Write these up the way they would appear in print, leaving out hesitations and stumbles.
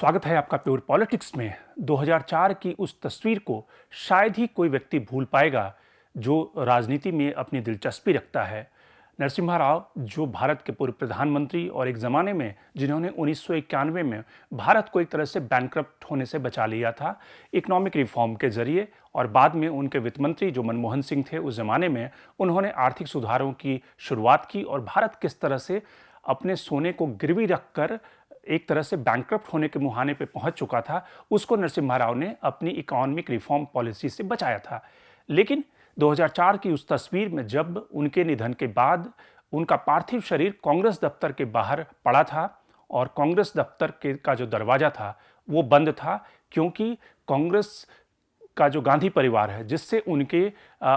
स्वागत है आपका प्योर पॉलिटिक्स में। 2004 की उस तस्वीर को शायद ही कोई व्यक्ति भूल पाएगा जो राजनीति में अपनी दिलचस्पी रखता है। नरसिम्हा राव जो भारत के पूर्व प्रधानमंत्री और एक ज़माने में जिन्होंने 1991 में भारत को एक तरह से बैंकरप्ट होने से बचा लिया था इकोनॉमिक रिफॉर्म के ज़रिए, और बाद में उनके वित्त मंत्री जो मनमोहन सिंह थे उस ज़माने में उन्होंने आर्थिक सुधारों की शुरुआत की और भारत किस तरह से अपने सोने को गिरवी रखकर एक तरह से बैंकरप्ट होने के मुहाने पे पहुंच चुका था, उसको नरसिम्हा राव ने अपनी इकोनॉमिक रिफॉर्म पॉलिसी से बचाया था। लेकिन 2004 की उस तस्वीर में जब उनके निधन के बाद उनका पार्थिव शरीर कांग्रेस दफ्तर के बाहर पड़ा था और कांग्रेस दफ्तर के का जो दरवाजा था वो बंद था, क्योंकि कांग्रेस का जो गांधी परिवार है जिससे उनके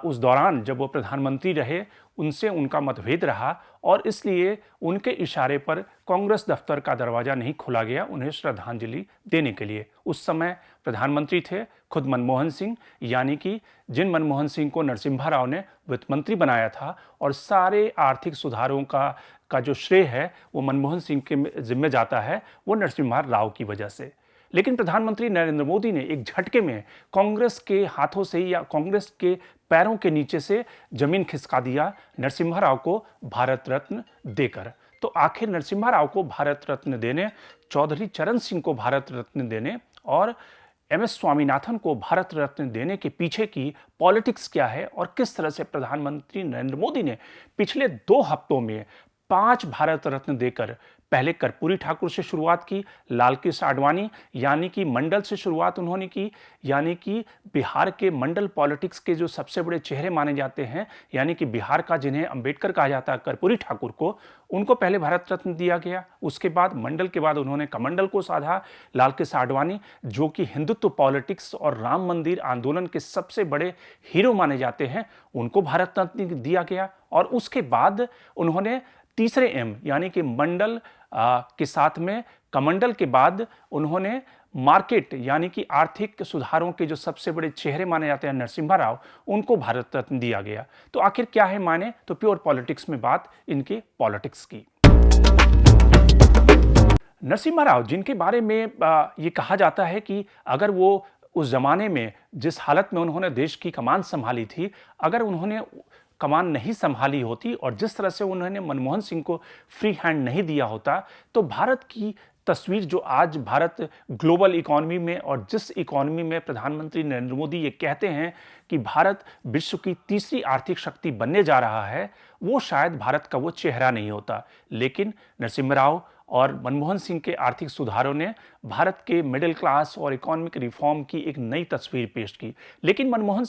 उस दौरान जब वो प्रधानमंत्री रहे उनसे उनका मतभेद रहा, और इसलिए उनके इशारे पर कांग्रेस दफ्तर का दरवाजा नहीं खोला गया उन्हें श्रद्धांजलि देने के लिए। उस समय प्रधानमंत्री थे खुद मनमोहन सिंह, यानी कि मनमोहन सिंह को नरसिम्हा राव ने वित्त मंत्री बनाया था और सारे आर्थिक सुधारों का जो श्रेय है वो मनमोहन सिंह के जिम्मे जाता है, वो नरसिम्हा राव की वजह से। लेकिन प्रधानमंत्री नरेंद्र मोदी ने एक झटके में कांग्रेस के हाथों से या कांग्रेस के पैरों के नीचे से जमीन खिसका दिया नरसिम्हा राव को भारत रत्न देकर। तो आखिर नरसिम्हा राव को भारत रत्न देने, चौधरी चरण सिंह को भारत रत्न देने और एमएस स्वामीनाथन को भारत रत्न देने के पीछे की पॉलिटिक्स क्या है और किस तरह से प्रधानमंत्री नरेंद्र मोदी ने पिछले 2 हफ्तों में 5 भारत रत्न देकर पहले कर्पूरी ठाकुर से शुरुआत की, लाल कृष्ण आडवाणी यानी कि मंडल से शुरुआत उन्होंने की, यानी कि बिहार के मंडल पॉलिटिक्स के जो सबसे बड़े चेहरे माने जाते हैं, यानी कि बिहार का जिन्हें अंबेडकर कहा जाता है कर्पूरी ठाकुर को, उनको पहले भारत रत्न दिया गया। उसके बाद मंडल के बाद उन्होंने कमंडल को साधा, लाल कृष्ण आडवाणी जो कि हिंदुत्व पॉलिटिक्स और राम मंदिर आंदोलन के सबसे बड़े हीरो माने जाते हैं, उनको भारत रत्न दिया गया। और उसके बाद उन्होंने तीसरे एम यानी कि मंडल के साथ में कमंडल के बाद उन्होंने मार्केट यानी कि आर्थिक सुधारों के जो सबसे बड़े चेहरे माने जाते हैं नरसिम्हा राव, उनको भारत रत्न दिया गया। तो आखिर क्या है माने, तो प्योर पॉलिटिक्स में बात इनके पॉलिटिक्स की। नरसिम्हा राव जिनके बारे में ये कहा जाता है कि अगर वो उस जमाने में जिस हालत में उन्होंने देश की कमान संभाली थी, अगर उन्होंने कमान नहीं संभाली होती और जिस तरह से उन्होंने मनमोहन सिंह को फ्री हैंड नहीं दिया होता, तो भारत की तस्वीर जो आज भारत ग्लोबल इकोनॉमी में और जिस इकोनॉमी में प्रधानमंत्री नरेंद्र मोदी ये कहते हैं कि भारत विश्व की तीसरी आर्थिक शक्ति बनने जा रहा है, वो शायद भारत का वो चेहरा नहीं होता। लेकिन नरसिम्हा राव और मनमोहन सिंह के आर्थिक सुधारों ने भारत के मिडिल क्लास और इकोनॉमिक रिफॉर्म की एक नई तस्वीर पेश की। लेकिन मनमोहन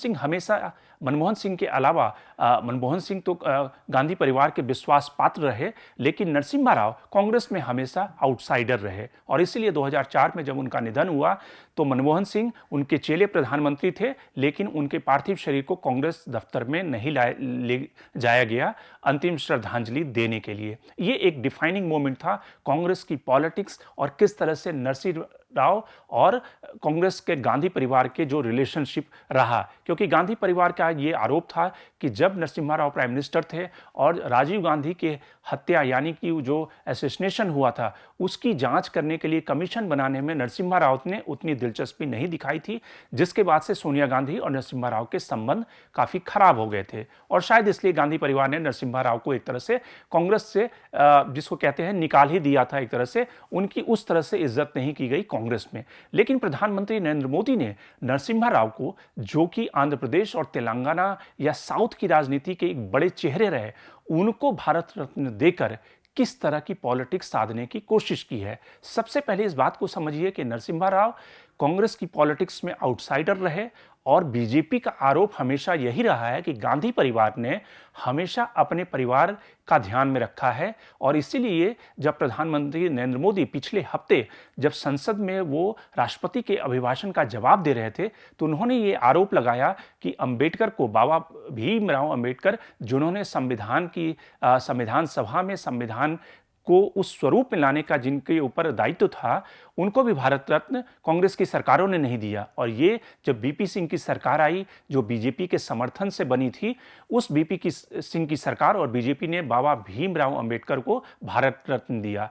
सिंह के अलावा मनमोहन सिंह तो गांधी परिवार के विश्वास पात्र रहे, लेकिन नरसिम्हा राव कांग्रेस में हमेशा आउटसाइडर रहे। और इसीलिए 2004 में जब उनका निधन हुआ तो मनमोहन सिंह उनके चेले प्रधानमंत्री थे, लेकिन उनके पार्थिव शरीर को कांग्रेस दफ्तर में नहीं ले जाया गया अंतिम श्रद्धांजलि देने के लिए। ये एक डिफाइनिंग मोमेंट था कांग्रेस की पॉलिटिक्स और किस तरह से नरसिम्हा राव और कांग्रेस के गांधी परिवार के जो रिलेशनशिप रहा। क्योंकि गांधी परिवार का ये आरोप था कि जब नरसिम्हा राव प्राइम मिनिस्टर थे और राजीव गांधी के हत्या यानी कि जो असैसिनेशन हुआ था उसकी जांच करने के लिए कमीशन बनाने में नरसिम्हा राव ने उतनी दिलचस्पी नहीं दिखाई थी, जिसके बाद से सोनिया गांधी और नरसिम्हा राव के संबंध काफ़ी खराब हो गए थे। और शायद इसलिए गांधी परिवार ने नरसिम्हा राव को एक तरह से कांग्रेस से जिसको कहते हैं निकाल ही दिया था, एक तरह से उनकी उस तरह से इज्जत नहीं की गई कांग्रेस में। लेकिन प्रधानमंत्री नरेंद्र मोदी ने नरसिम्हा राव को, जो कि आंध्र प्रदेश और तेलंगाना या साउथ की राजनीति के एक बड़े चेहरे रहे, उनको भारत रत्न देकर किस तरह की पॉलिटिक्स साधने की कोशिश की है। सबसे पहले इस बात को समझिए कि नरसिम्हा राव कांग्रेस की पॉलिटिक्स में आउटसाइडर रहे और बीजेपी का आरोप हमेशा यही रहा है कि गांधी परिवार ने हमेशा अपने परिवार का ध्यान में रखा है। और इसीलिए जब प्रधानमंत्री नरेंद्र मोदी पिछले हफ्ते जब संसद में वो राष्ट्रपति के अभिभाषण का जवाब दे रहे थे, तो उन्होंने ये आरोप लगाया कि अंबेडकर को, बाबा भीमराव अंबेडकर जिन्होंने संविधान सभा में संविधान को उस स्वरूप में लाने का जिनके ऊपर दायित्व था, उनको भी भारत रत्न कांग्रेस की सरकारों ने नहीं दिया। और ये जब बीपी सिंह की सरकार आई जो बीजेपी के समर्थन से बनी थी, उस सिंह की सरकार और बीजेपी ने बाबा भीमराव अंबेडकर को भारत रत्न दिया।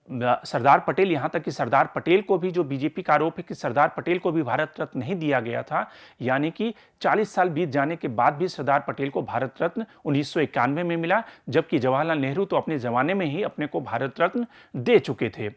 सरदार पटेल, यहाँ तक कि सरदार पटेल को भी, जो बीजेपी का आरोप है कि सरदार पटेल को भी भारत रत्न नहीं दिया गया था, यानी कि 40 साल बीत जाने के बाद भी सरदार पटेल को भारत रत्न 1991 में मिला, जबकि जवाहरलाल नेहरू तो अपने जमाने में ही अपने को भारत रत्न दे चुके थे।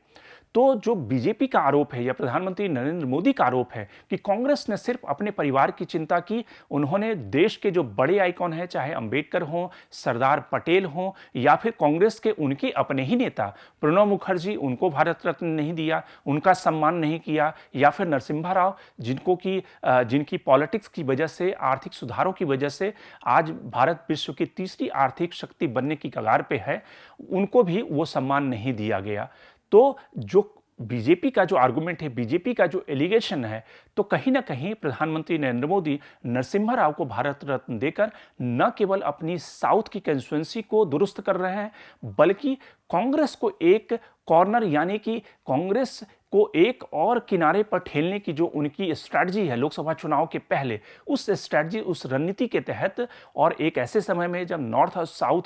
तो जो बीजेपी का आरोप है या प्रधानमंत्री नरेंद्र मोदी का आरोप है कि कांग्रेस ने सिर्फ अपने परिवार की चिंता की, उन्होंने देश के जो बड़े आइकॉन हैं, चाहे अंबेडकर हों, सरदार पटेल हों, या फिर कांग्रेस के उनके अपने ही नेता प्रणब मुखर्जी, उनको भारत रत्न नहीं दिया, उनका सम्मान नहीं किया, या फिर नरसिम्हा राव, जिनकी पॉलिटिक्स की वजह से, आर्थिक सुधारों की वजह से आज भारत विश्व की तीसरी आर्थिक शक्ति बनने की कगार पे है, उनको भी वो सम्मान नहीं दिया गया। तो जो बीजेपी का जो आर्गुमेंट है, बीजेपी का जो एलिगेशन है, तो कहीं ना कहीं प्रधानमंत्री नरेंद्र मोदी नरसिम्हा राव को भारत रत्न देकर न केवल अपनी साउथ की कंस्टिट्यूएंसी को दुरुस्त कर रहे हैं, बल्कि कांग्रेस को एक कॉर्नर, यानी कि कांग्रेस को एक और किनारे पर ठेलने की जो उनकी स्ट्रैटेजी है लोकसभा चुनाव के पहले, उस स्ट्रैटेजी, उस रणनीति के तहत, और एक ऐसे समय में जब नॉर्थ और साउथ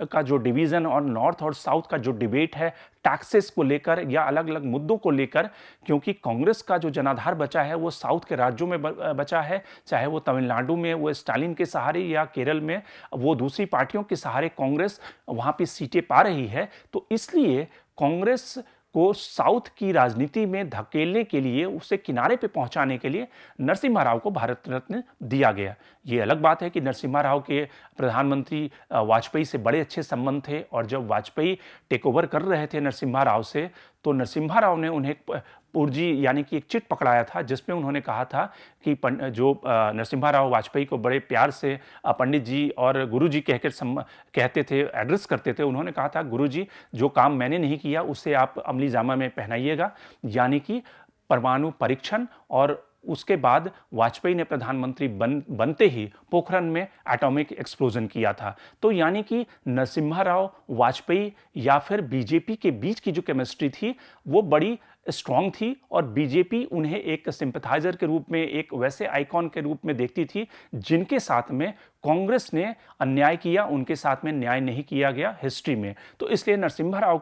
का जो डिवीजन और नॉर्थ और साउथ का जो डिबेट है टैक्सेस को लेकर या अलग अलग मुद्दों को लेकर, क्योंकि कांग्रेस का जो जनाधार बचा है वो साउथ के राज्यों में बचा है, चाहे वो तमिलनाडु में वो स्टालिन के सहारे या केरल में वो दूसरी पार्टियों के सहारे कांग्रेस वहां पे सीटें पा रही है। तो इसलिए कांग्रेस को साउथ की राजनीति में धकेलने के लिए, उसे किनारे पे पहुंचाने के लिए नरसिम्हा राव को भारत रत्न दिया गया। ये अलग बात है कि नरसिम्हा राव के प्रधानमंत्री वाजपेयी से बड़े अच्छे संबंध थे, और जब वाजपेयी टेक ओवर कर रहे थे नरसिम्हा राव से, तो नरसिम्हा राव ने उन्हें पूर्जी, यानी कि एक चिट पकड़ाया था, जिसमें उन्होंने कहा था कि नरसिम्हा राव वाजपेयी को बड़े प्यार से पंडित जी और गुरु जी कहकर कहते थे, एड्रेस करते थे। उन्होंने कहा था, गुरु जी, जो काम मैंने नहीं किया उसे आप अमली जामा में पहनाइएगा, यानी कि परमाणु परीक्षण। और उसके बाद वाजपेयी ने प्रधानमंत्री बनते ही पोखरण में एटॉमिक एक्सप्लोजन किया था। तो यानी कि नरसिम्हा राव, वाजपेयी या फिर बीजेपी के बीच की जो केमिस्ट्री थी वो बड़ी स्ट्रांग थी, और बीजेपी उन्हें एक सिंपैथाइजर के रूप में, एक वैसे आइकॉन के रूप में देखती थी जिनके साथ में कांग्रेस ने अन्याय किया, उनके साथ में न्याय नहीं किया गया हिस्ट्री में। तो इसलिए नरसिम्हा राव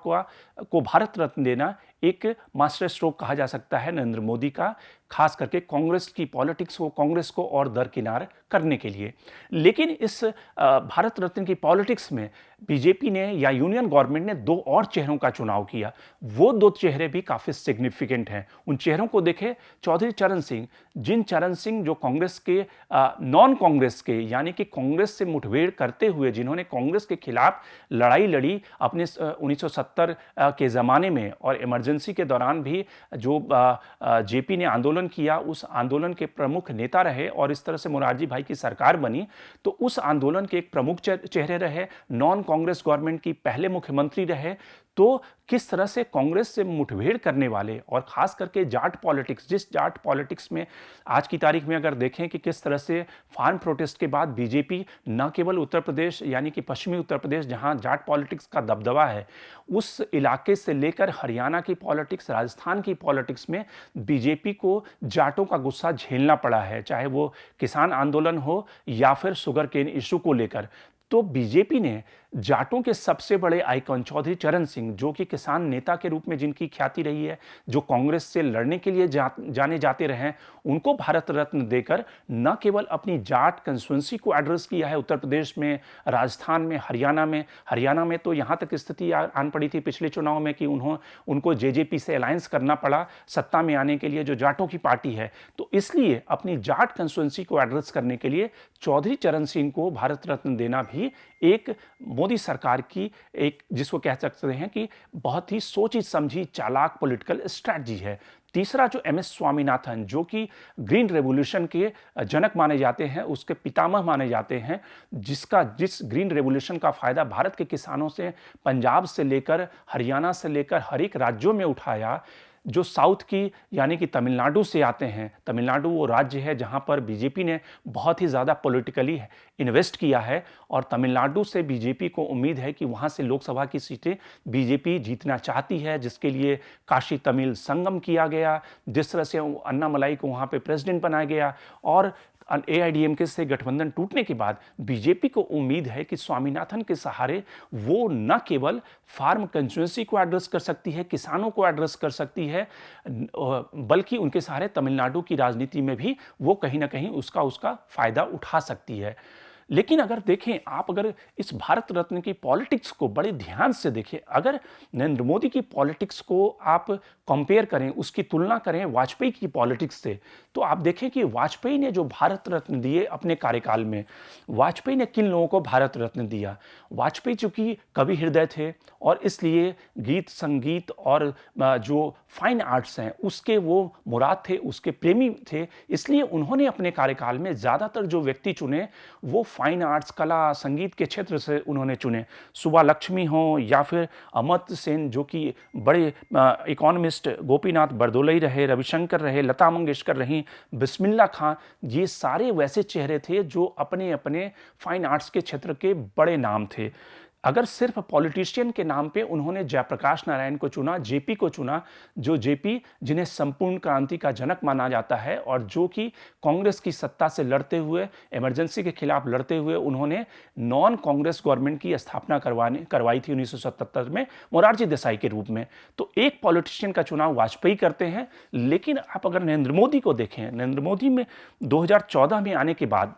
को भारत रत्न देना एक मास्टर स्ट्रोक कहा जा सकता है नरेंद्र मोदी का, खास करके कांग्रेस की पॉलिटिक्स को, कांग्रेस को और दरकिनार करने के लिए। लेकिन इस भारत रत्न की पॉलिटिक्स में बीजेपी ने या यूनियन गवर्नमेंट ने दो और चेहरों का चुनाव किया। वो दो चेहरे भी काफी सिग्निफिकेंट हैं। उन चेहरों को देखें, चौधरी चरण सिंह, चरण सिंह जो कांग्रेस के नॉन कांग्रेस के, यानी कि कांग्रेस से मुठभेड़ करते हुए, जिन्होंने कांग्रेस के खिलाफ लड़ाई लड़ी अपने 1970 के ज़माने में, और इमरजेंसी के दौरान भी जो जेपी ने आंदोलन किया, उस आंदोलन के प्रमुख नेता रहे, और इस तरह से मोरारजी भाई की सरकार बनी। तो उस आंदोलन के एक प्रमुख चेहरे रहे, नॉन कांग्रेस गवर्नमेंट की पहले मुख्यमंत्री रहे। तो किस तरह से कांग्रेस से मुठभेड़ करने वाले, और खास करके जाट पॉलिटिक्स, जिस जाट पॉलिटिक्स में आज की तारीख में अगर देखें कि किस तरह से फार्म प्रोटेस्ट के बाद बीजेपी न केवल उत्तर प्रदेश, यानी कि पश्चिमी उत्तर प्रदेश जहां जाट पॉलिटिक्स का दबदबा है, उस इलाके से लेकर हरियाणा की पॉलिटिक्स, राजस्थान की पॉलिटिक्स में बीजेपी को जाटों का गुस्सा झेलना पड़ा है, चाहे वो किसान आंदोलन हो या फिर शुगर केन इशू को लेकर। तो बीजेपी ने जाटों के सबसे बड़े आइकॉन चौधरी चरण सिंह, जो कि किसान नेता के रूप में जिनकी ख्याति रही है, जो कांग्रेस से लड़ने के लिए जाने जाते रहे, उनको भारत रत्न देकर न केवल अपनी जाट कंस्टिट्यूएंसी को एड्रेस किया है उत्तर प्रदेश में, राजस्थान में, हरियाणा में तो यहाँ तक स्थिति आन पड़ी थी पिछले चुनाव में कि उनको जेजेपी से अलायंस करना पड़ा सत्ता में आने के लिए, जो जाटों की पार्टी है। तो इसलिए अपनी जाट कंस्टिट्यूएंसी को एड्रेस करने के लिए चौधरी चरण सिंह को भारत रत्न देना भी एक मोदी सरकार की एक, जिसको कह सकते हैं कि बहुत ही सोची समझी चालाक पॉलिटिकल स्ट्रैटेजी है। तीसरा जो एमएस स्वामीनाथन, जो कि ग्रीन रेवोल्यूशन के जनक माने जाते हैं, उसके पितामह माने जाते हैं, जिस ग्रीन रेवोल्यूशन का फायदा भारत के किसानों से, पंजाब से लेकर हरियाणा से लेकर हर एक राज्यों में उठाया, जो साउथ की, यानी कि तमिलनाडु से आते हैं। तमिलनाडु वो राज्य है जहां पर बीजेपी ने बहुत ही ज़्यादा पॉलिटिकली इन्वेस्ट किया है, और तमिलनाडु से बीजेपी को उम्मीद है कि वहां से लोकसभा की सीटें बीजेपी जीतना चाहती है, जिसके लिए काशी तमिल संगम किया गया, जिस तरह से अन्नामलाई को वहां पे प्रेसिडेंट बनाया गया, और एआईडीएमके से गठबंधन टूटने के बाद बीजेपी को उम्मीद है कि स्वामीनाथन के सहारे वो न केवल फार्म कंस्टिट्यूएंसी को एड्रेस कर सकती है, किसानों को एड्रेस कर सकती है, बल्कि उनके सहारे तमिलनाडु की राजनीति में भी वो कहीं ना कहीं उसका फायदा उठा सकती है। लेकिन अगर देखें आप, अगर इस भारत रत्न की पॉलिटिक्स को बड़े ध्यान से देखें, अगर नरेंद्र मोदी की पॉलिटिक्स को आप कंपेयर करें, उसकी तुलना करें वाजपेयी की पॉलिटिक्स से, तो आप देखें कि वाजपेयी ने जो भारत रत्न दिए अपने कार्यकाल में, वाजपेयी ने किन लोगों को भारत रत्न दिया। वाजपेयी चूंकि कवि हृदय थे और इसलिए गीत संगीत और जो फाइन आर्ट्स हैं उसके वो मुराद थे, उसके प्रेमी थे, इसलिए उन्होंने अपने कार्यकाल में ज़्यादातर जो व्यक्ति चुने वो फाइन आर्ट्स, कला, संगीत के क्षेत्र से उन्होंने चुने। सुबा लक्ष्मी हो या फिर अमर्त्य सेन जो कि बड़े इकोनॉमिस्ट, गोपीनाथ बरदोलई रहे, रविशंकर रहे, लता मंगेशकर रहीं, बिस्मिल्ला खां, ये सारे वैसे चेहरे थे जो अपने अपने फाइन आर्ट्स के क्षेत्र के बड़े नाम थे। अगर सिर्फ पॉलिटिशियन के नाम पे उन्होंने जयप्रकाश नारायण को चुना, जेपी को चुना, जो जेपी जिन्हें संपूर्ण क्रांति का जनक माना जाता है और जो कि कांग्रेस की सत्ता से लड़ते हुए, इमरजेंसी के खिलाफ लड़ते हुए उन्होंने नॉन कांग्रेस गवर्नमेंट की स्थापना करवाई थी 1977 में मोरारजी देसाई के रूप में। तो एक पॉलिटिशियन का चुनाव वाजपेयी करते हैं। लेकिन आप अगर नरेंद्र मोदी को देखें, नरेंद्र मोदी में 2014 में आने के बाद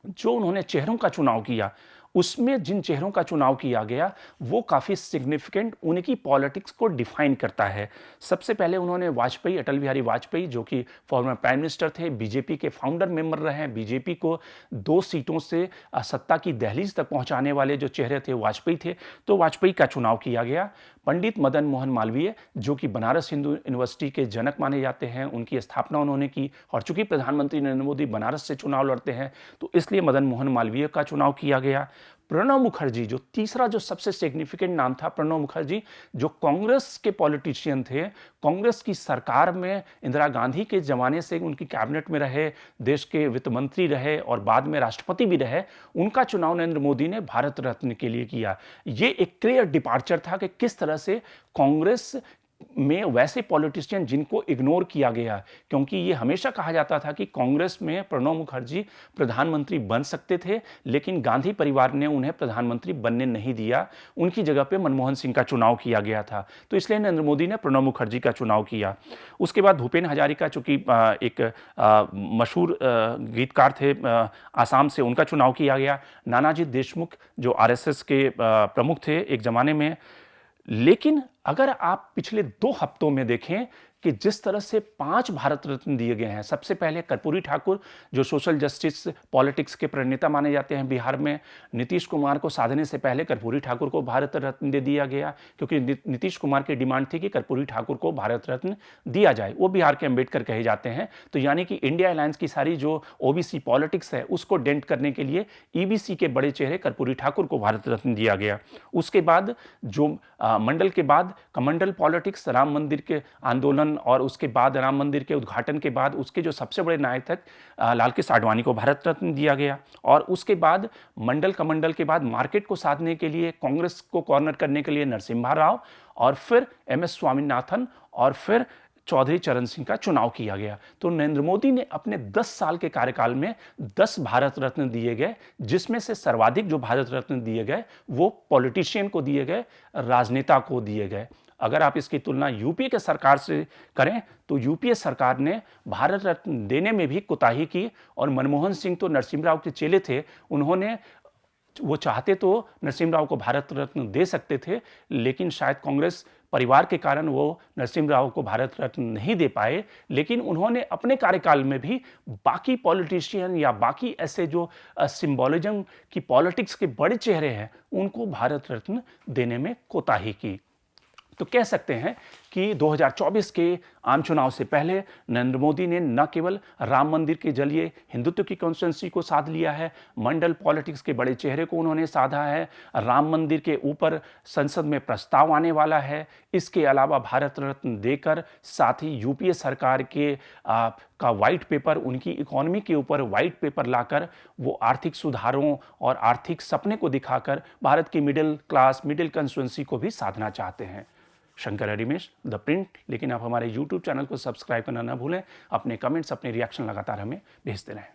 जो उन्होंने चेहरों का चुनाव किया, उसमें जिन चेहरों का चुनाव किया गया वो काफ़ी सिग्निफिकेंट उनकी पॉलिटिक्स को डिफाइन करता है। सबसे पहले उन्होंने वाजपेयी, अटल बिहारी वाजपेयी, जो कि फॉर्मर प्राइम मिनिस्टर थे, बीजेपी के फाउंडर मेंबर रहे हैं, बीजेपी को 2 सीटों से सत्ता की दहलीज तक पहुंचाने वाले जो चेहरे थे वाजपेयी थे, तो वाजपेयी का चुनाव किया गया। पंडित मदन मोहन मालवीय, जो कि बनारस हिंदू यूनिवर्सिटी के जनक माने जाते हैं, उनकी स्थापना उन्होंने की, और चूंकि प्रधानमंत्री नरेंद्र मोदी बनारस से चुनाव लड़ते हैं तो इसलिए मदन मोहन मालवीय का चुनाव किया गया। प्रणब मुखर्जी, जो तीसरा जो सबसे सिग्निफिकेंट नाम था, प्रणब मुखर्जी, जो कांग्रेस के पॉलिटिशियन थे, कांग्रेस की सरकार में इंदिरा गांधी के जमाने से उनकी कैबिनेट में रहे, देश के वित्त मंत्री रहे और बाद में राष्ट्रपति भी रहे, उनका चुनाव नरेंद्र मोदी ने भारत रत्न के लिए किया। ये एक क्लियर डिपार्चर था कि किस तरह से कांग्रेस में वैसे पॉलिटिशियन जिनको इग्नोर किया गया, क्योंकि ये हमेशा कहा जाता था कि कांग्रेस में प्रणब मुखर्जी प्रधानमंत्री बन सकते थे, लेकिन गांधी परिवार ने उन्हें प्रधानमंत्री बनने नहीं दिया, उनकी जगह पे मनमोहन सिंह का चुनाव किया गया था। तो इसलिए नरेंद्र मोदी ने प्रणब मुखर्जी का चुनाव किया। उसके बाद भूपेन हजारिका, चूंकि एक मशहूर गीतकार थे आसाम से, उनका चुनाव किया गया। नानाजी देशमुख, जो आरएसएस के प्रमुख थे एक जमाने में। लेकिन अगर आप पिछले 2 हफ्तों में देखें कि जिस तरह से 5 भारत रत्न दिए गए हैं, सबसे पहले कर्पूरी ठाकुर, जो सोशल जस्टिस पॉलिटिक्स के प्रणेता माने जाते हैं बिहार में, नीतीश कुमार को साधने से पहले कर्पूरी ठाकुर को भारत रत्न दे दिया गया, क्योंकि नीतीश कुमार की डिमांड थी कि कर्पूरी ठाकुर को भारत रत्न दिया जाए, वो बिहार के अम्बेडकर कहे जाते हैं। तो यानी कि इंडिया अलायंस की सारी जो ओबीसी पॉलिटिक्स है उसको डेंट करने के लिए ईबीसी के बड़े चेहरे कर्पूरी ठाकुर को भारत रत्न दिया गया। उसके बाद जो मंडल के बाद कमंडल पॉलिटिक्स, राम मंदिर के आंदोलन और उसके बाद राम मंदिर के उद्घाटन के बाद उसके जो सबसे बड़े नायक लाल कृष्ण आडवाणी को भारत रत्न दिया गया। और उसके बाद मंडल कमंडल के बाद मार्केट को साधने के लिए, कांग्रेस को कॉर्नर करने के लिए नरसिम्हा राव, और फिर एमएस स्वामीनाथन, और फिर चौधरी चरण सिंह का चुनाव किया गया। तो नरेंद्र मोदी ने अपने 10 साल के कार्यकाल में 10 भारत रत्न दिए गए, जिसमें से सर्वाधिक जो भारत रत्न दिए गए वो पॉलिटिशियन को दिए गए, राजनेता को दिए गए। अगर आप इसकी तुलना यूपीए के सरकार से करें तो यूपीए सरकार ने भारत रत्न देने में भी कोताही की, और मनमोहन सिंह तो नरसिम्हा राव के चेले थे, उन्होंने, वो चाहते तो नरसिम्हा राव को भारत रत्न दे सकते थे, लेकिन शायद कांग्रेस परिवार के कारण वो नरसिम्हा राव को भारत रत्न नहीं दे पाए। लेकिन उन्होंने अपने कार्यकाल में भी बाकी पॉलिटिशियन या बाकी ऐसे जो सिंबोलिज्म की पॉलिटिक्स के बड़े चेहरे हैं उनको भारत रत्न देने में कोताही की। तो कह सकते हैं कि 2024 के आम चुनाव से पहले नरेंद्र मोदी ने न केवल राम मंदिर के जरिए हिंदुत्व की कॉन्स्टिट्यूंसी को साध लिया है, मंडल पॉलिटिक्स के बड़े चेहरे को उन्होंने साधा है, राम मंदिर के ऊपर संसद में प्रस्ताव आने वाला है, इसके अलावा भारत रत्न देकर साथ ही यूपीए सरकार के का वाइट पेपर, उनकी इकोनॉमी के ऊपर वाइट पेपर लाकर वो आर्थिक सुधारों और आर्थिक सपने को दिखाकर भारत की मिडिल क्लास, मिडिल कॉन्स्टिट्यूंसी को भी साधना चाहते हैं। Shankar Harimesh, the Print. लेकिन आप हमारे YouTube चैनल को सब्सक्राइब करना ना भूलें। अपने कमेंट्स, अपने रिएक्शन लगातार हमें भेजते रहें।